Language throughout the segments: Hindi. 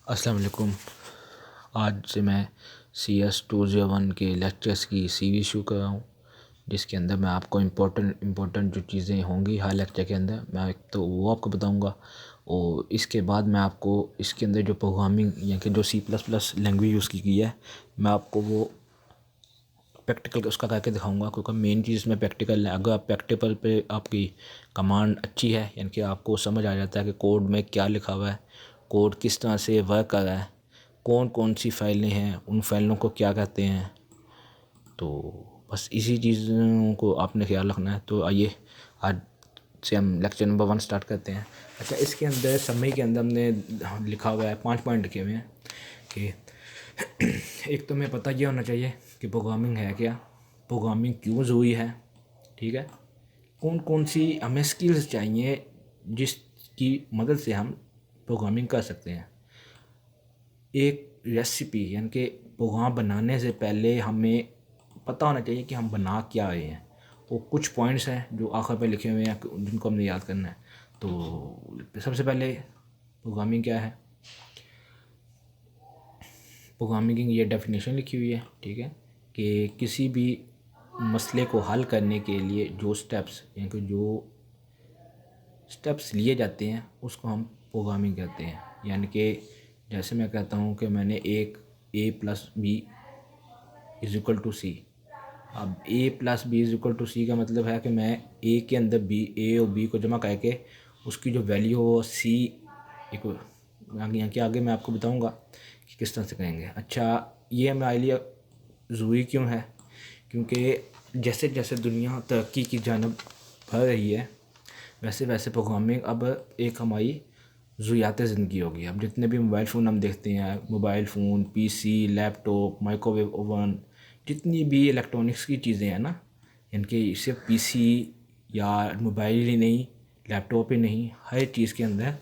अस्सलाम वालेकुम। आज से मैं CS201 के लेक्चर्स की सीरीज़ शुरू कर रहा हूँ, जिसके अंदर मैं आपको इम्पोर्टेंट जो चीज़ें होंगी हर लेक्चर के अंदर मैं एक तो वो आपको बताऊँगा, और इसके बाद मैं आपको इसके अंदर जो प्रोग्रामिंग यानी कि जो C++ लैंग्वेज यूज़ की गई है मैं आपको वो प्रैक्टिकल उसका करके दिखाऊंगा, क्योंकि मेन चीज़ इसमें प्रैक्टिकल है। अगर आप प्रैक्टिकल पे आपकी कमांड अच्छी है यानी कि आपको समझ आ जाता है कि कोड में क्या लिखा हुआ है, कोड किस तरह से वर्क कर रहा है, कौन कौन सी फाइलें हैं, उन फाइलों को क्या कहते हैं, तो बस इसी चीज़ों को आपने ख्याल रखना है। तो आइए आज से हम लेक्चर नंबर 1 स्टार्ट करते हैं। अच्छा, इसके अंदर समरी के अंदर हमने लिखा हुआ है 5 पॉइंट लिखे हुए हैं कि एक तो हमें पता ये होना चाहिए कि प्रोग्रामिंग है क्या, प्रोग्रामिंग क्यों ज़रूरी है, ठीक है, कौन कौन सी हमें स्किल्स चाहिए जिसकी मदद से हम प्रोग्रामिंग कर सकते हैं। एक रेसिपी यानी कि प्रोग्राम बनाने से पहले हमें पता होना चाहिए कि हम बना क्या रहे हैं। वो कुछ पॉइंट्स हैं जो आखिर पे लिखे हुए हैं जिनको हमने याद करना है। तो सबसे पहले प्रोग्रामिंग क्या है, प्रोग्रामिंग की ये डेफिनेशन लिखी हुई है, ठीक है, कि किसी भी मसले को हल करने के लिए जो स्टेप्स यानी कि जो स्टेप्स लिए जाते हैं उसको हम प्रोग्रामिंग कहते हैं। यानी कि जैसे मैं कहता हूँ कि मैंने एक A+B=C, अब A+B=C का मतलब है कि मैं ए के अंदर A और B को जमा करके उसकी जो वैल्यू हो C एक यहाँ के आगे मैं आपको बताऊँगा कि किस तरह से करेंगे। अच्छा, ये हमारे लिए ज़रूरी क्यों है, क्योंकि जैसे जैसे दुनिया तरक्की की जानब बढ़ रही है वैसे वैसे प्रोग्रामिंग अब एक हमारी ज़रूरियात ज़िंदगी हो गई। अब जितने भी मोबाइल फ़ोन हम देखते हैं, mobile phone, PC, laptop, microwave oven, जितनी भी इलेक्ट्रॉनिक्स की चीज़ें हैं ना, इनके सिर्फ PC या मोबाइल ही नहीं, लैपटॉप ही नहीं, हर चीज़ के अंदर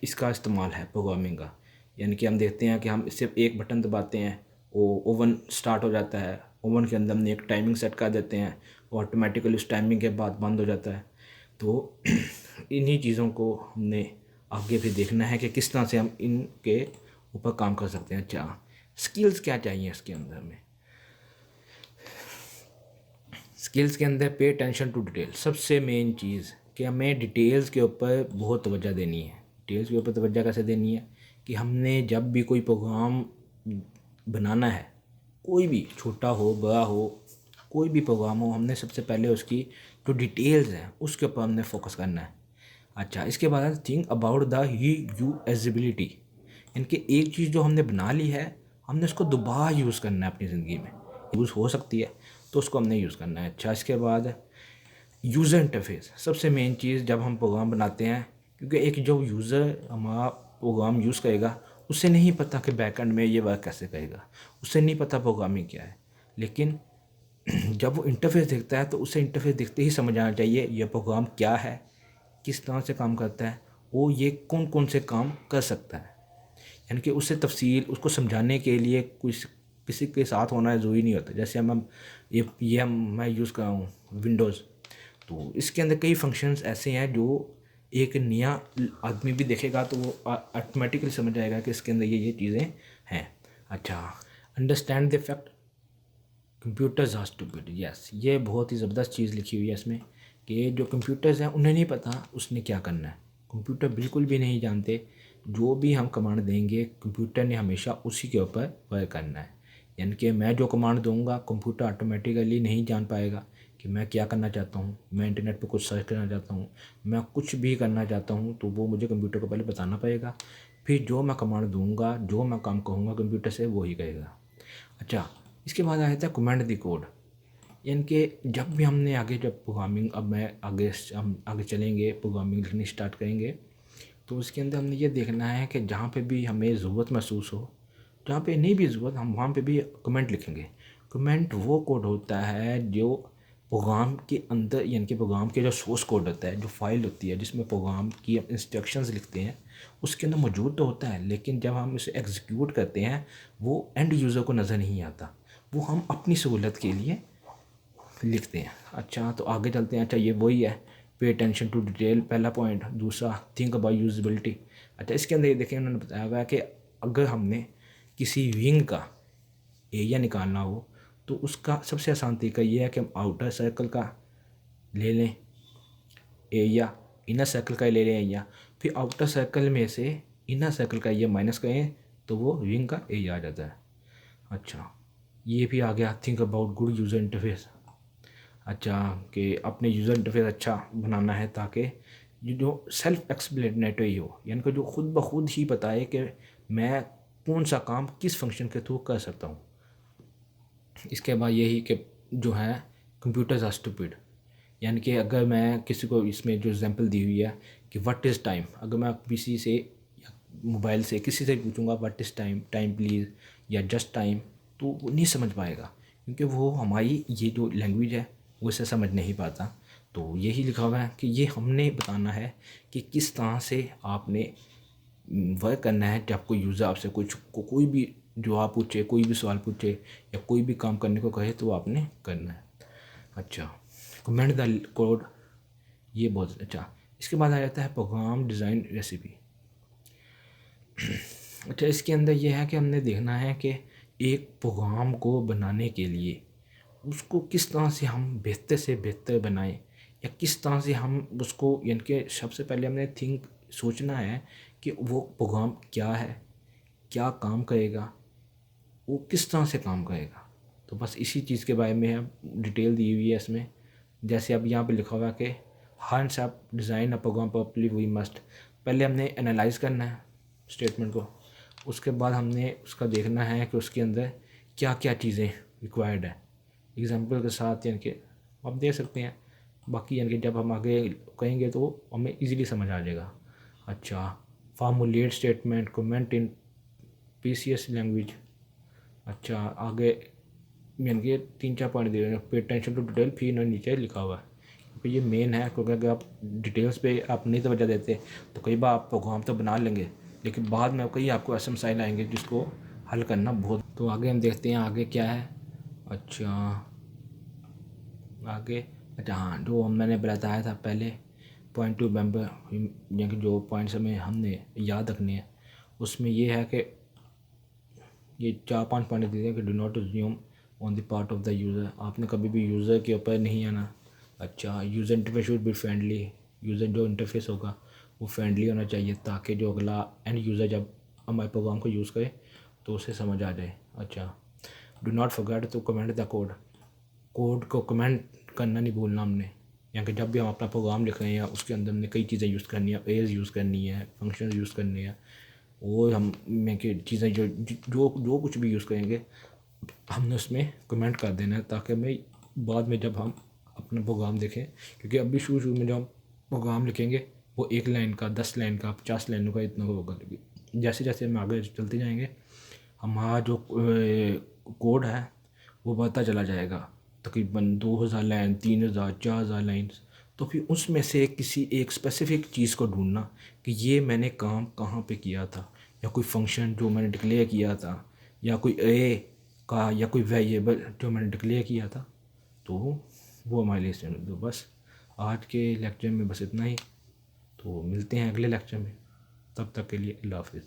इसका इस्तेमाल है प्रोग्रामिंग का। यानी कि हम देखते हैं कि हम सिर्फ एक बटन दबाते हैं, वो ओवन स्टार्ट हो जाता है, ओवन के अंदर हमने एक टाइमिंग सेट कर देते हैं, ऑटोमेटिकली उस टाइमिंग के बाद बंद हो जाता है। तो इन्हीं चीज़ों को हमने आगे भी देखना है कि किस तरह से हम इनके ऊपर काम कर सकते हैं। अच्छा, स्किल्स क्या चाहिए इसके अंदर में, स्किल्स के अंदर पे अटेंशन टू डिटेल। सबसे मेन चीज़ कि हमें डिटेल्स के ऊपर बहुत तवज्जो देनी है। डिटेल्स के ऊपर तवज्जो कैसे देनी है कि हमने जब भी कोई प्रोग्राम बनाना है, कोई भी छोटा हो बड़ा हो, कोई भी प्रोग्राम हो, हमने सबसे पहले उसकी जो डिटेल्स हैं उसके ऊपर हमने फोकस करना है। अच्छा, इसके बाद थिंक अबाउट द यूएजेबिलिटी, इनके एक चीज़ जो हमने बना ली है हमने उसको दोबारा यूज़ करना है अपनी ज़िंदगी में, यूज़ हो सकती है तो उसको हमने यूज़ करना है। अच्छा, इसके बाद यूज़र इंटरफेस, सबसे मेन चीज़ जब हम प्रोग्राम बनाते हैं, क्योंकि एक जो यूज़र हमारा प्रोग्राम यूज़ करेगा उसे नहीं पता कि बैकएंड में ये वर्क कैसे करेगा, उसे नहीं पता प्रोग्रामिंग क्या है, लेकिन जब वो इंटरफेस देखता है तो उसे इंटरफेस देखते ही समझ आना चाहिए ये प्रोग्राम क्या है, किस तरह से काम करता है, वो ये कौन कौन से काम कर सकता है। यानी कि उससे तफसील उसको समझाने के लिए कुछ किसी के साथ होना ज़रूरी नहीं होता। जैसे हम मैं यूज़ कर रहा हूँ विंडोज़, तो इसके अंदर कई फंक्शंस ऐसे हैं जो एक नया आदमी भी देखेगा तो वो ऑटोमेटिकली समझ जाएगा कि इसके अंदर ये चीज़ें हैं। अच्छा, understand the fact computers are stupid. Yes, ये बहुत ही ज़बरदस्त चीज़ लिखी हुई है इसमें कि जो कंप्यूटर्स हैं उन्हें नहीं पता उसने क्या करना है। कंप्यूटर बिल्कुल भी नहीं जानते, जो भी हम कमांड देंगे कंप्यूटर ने हमेशा उसी के ऊपर वर्क करना है। यानी कि मैं जो कमांड दूंगा कंप्यूटर ऑटोमेटिकली नहीं जान पाएगा कि मैं क्या करना चाहता हूँ। मैं इंटरनेट पर कुछ सर्च करना चाहता हूँ, मैं कुछ भी करना चाहता हूँ, तो वो मुझे कंप्यूटर को पहले बताना पड़ेगा, फिर जो मैं कमांड दूंगा, जो मैं काम कहूँगा कंप्यूटर से वो ही करेगा। अच्छा, इसके बाद आया था कमांड द कोड। यानी कि जब भी हमने आगे जब प्रोग्रामिंग, अब मैं आगे हम आगे चलेंगे प्रोग्रामिंग लिखनी स्टार्ट करेंगे, तो उसके अंदर हमने ये देखना है कि जहाँ पे भी हमें ज़रूरत महसूस हो, जहाँ पे नहीं भी ज़रूरत हम वहाँ पे भी कमेंट लिखेंगे। कमेंट वो कोड होता है जो प्रोग्राम के अंदर यानी कि प्रोग्राम के जो सोर्स कोड होता है, जो फाइल होती है जिसमें प्रोग्राम की इंस्ट्रक्शंस लिखते हैं, उसके अंदर मौजूद तो होता है, लेकिन जब हम इसे एग्जीक्यूट करते हैं वो एंड यूज़र को नज़र नहीं आता, वो हम अपनी सहूलत के लिए लिखते हैं। अच्छा, तो आगे चलते हैं। अच्छा, ये वही है पे अटेंशन टू डिटेल, पहला पॉइंट। दूसरा, थिंक अबाउट यूजबिलिटी। अच्छा, इसके अंदर ये देखें उन्होंने बताया हुआ है कि अगर हमने किसी विंग का एरिया निकालना हो तो उसका सबसे आसान तरीका ये है कि हम आउटर सर्कल का ले लें एरिया, इनर सर्कल का ले लें एरिया, फिर आउटर सर्कल में से इनर सर्कल का एरिया माइनस करें तो वो विंग का एरिया आ जाता है। अच्छा, ये भी आ गया think about good user interface. अच्छा, कि अपने यूज़र इंटरफेस अच्छा बनाना है ताकि ये जो सेल्फ एक्सप्लेनेटरी हो, यानी कि जो खुद ब खुद ही बताए कि मैं कौन सा काम किस फंक्शन के थ्रू कर सकता हूँ। इसके बाद यही कि जो है कंप्यूटर्स आर स्टूपिड, यानी कि अगर मैं किसी को इसमें जो एग्जांपल दी हुई है कि व्हाट इज़ टाइम, अगर मैं किसी से या मोबाइल से किसी से पूछूंगा what is time, time please या जस्ट टाइम, तो वो नहीं समझ पाएगा क्योंकि वो हमारी ये जो लैंग्वेज है वो इसे समझ नहीं पाता। तो यही लिखा हुआ है कि ये हमने बताना है कि किस तरह से आपने वर्क करना है जब कोई यूज़र आपसे कोई भी जवाब पूछे, कोई भी सवाल पूछे या कोई भी काम करने को कहे तो वो आपने करना है। अच्छा, कमेंट द कोड, ये बहुत अच्छा। इसके बाद आ जाता है प्रोग्राम डिज़ाइन रेसिपी। अच्छा, इसके अंदर ये है कि हमने देखना है कि एक प्रोग्राम को बनाने के लिए उसको किस तरह से हम बेहतर से बेहतर बनाएं या किस तरह से हम उसको, यानी कि सबसे पहले हमने सोचना है कि वो प्रोग्राम क्या है, क्या काम करेगा, वो किस तरह से काम करेगा। तो बस इसी चीज़ के बारे में अब डिटेल दी हुई है इसमें। जैसे अब यहाँ पे लिखा हुआ है कि हंस आप design a program properly we must, पहले हमने एनालाइज करना है स्टेटमेंट को, उसके बाद हमने उसका देखना है कि उसके अंदर क्या क्या चीज़ें रिक्वायर्ड है एग्जांपल के साथ, यानी कि आप देख सकते हैं। बाकी यानी कि जब हम आगे कहेंगे तो हमें इजीली समझ आ जाएगा। अच्छा, formulate statement comment in PCS language. अच्छा, आगे यानी कि 3-4 पॉइंट दे रहे हैं, पे अटेंशन टू डिटेल, फिर नीचे लिखा हुआ है क्योंकि ये मेन है, क्योंकि अगर आप डिटेल्स पे आप नहीं तवज्जो देते तो कई बार आप प्रोग्राम तो बना लेंगे लेकिन बाद में कई आपको ऐसे मसाइल आएंगे जिसको हल करना बहुत। तो आगे हम देखते हैं आगे क्या है। अच्छा, आगे अच्छा हाँ, जो मैंने बताया था पहले पॉइंट टू मेंबर, यानी कि जो पॉइंट्स हमें हमने याद रखने हैं उसमें ये है कि ये 4-5 पॉइंट दिए हैं कि do not assume on the part of the user, आपने कभी भी यूज़र के ऊपर नहीं आना। अच्छा, user interface should be friendly, user जो इंटरफेस होगा वो फ्रेंडली होना चाहिए ताकि जो अगला एंड यूज़र जब हमारे प्रोग्राम को यूज़ करे तो उसे समझ आ जाए। अच्छा, do not forget to comment the code, code को कमेंट करना नहीं भूलना हमने, यानी कि जब भी हम अपना प्रोग्राम लिख रहे हैं उसके अंदर हमने कई चीज़ें यूज़ करनी है, एज यूज़ करनी है, फंक्शन यूज़ करनी है, वो हम में की चीज़ें जो जो जो कुछ भी यूज़ करेंगे हमने उसमें कमेंट कर देना है ताकि हमें बाद में जब हम अपना प्रोग्राम देखें, क्योंकि अभी शुरू में जब हम प्रोग्राम लिखेंगे वो 1 लाइन का, 10 लाइन का, 50 लाइनों का इतना होगा, लेकिन जैसे जैसे हम आगे चलते जाएंगे हमारा जो कोड है वो बढ़ता चला जाएगा, तकरीबन 2000 लाइन, 3000, 4000 लाइन्स। तो फिर उसमें से किसी एक स्पेसिफिक चीज़ को ढूंढना कि ये मैंने काम कहाँ पे किया था, या कोई फंक्शन जो मैंने डिक्लेयर किया था, या कोई ए का या कोई वेरिएबल जो मैंने डिक्लेयर किया था, तो वो हमारे लिए स्टैंडर्ड। तो बस आज के लेक्चर में बस इतना ही, तो मिलते हैं अगले लेक्चर में, तब तक के लिए अल्लाह हाफिज़।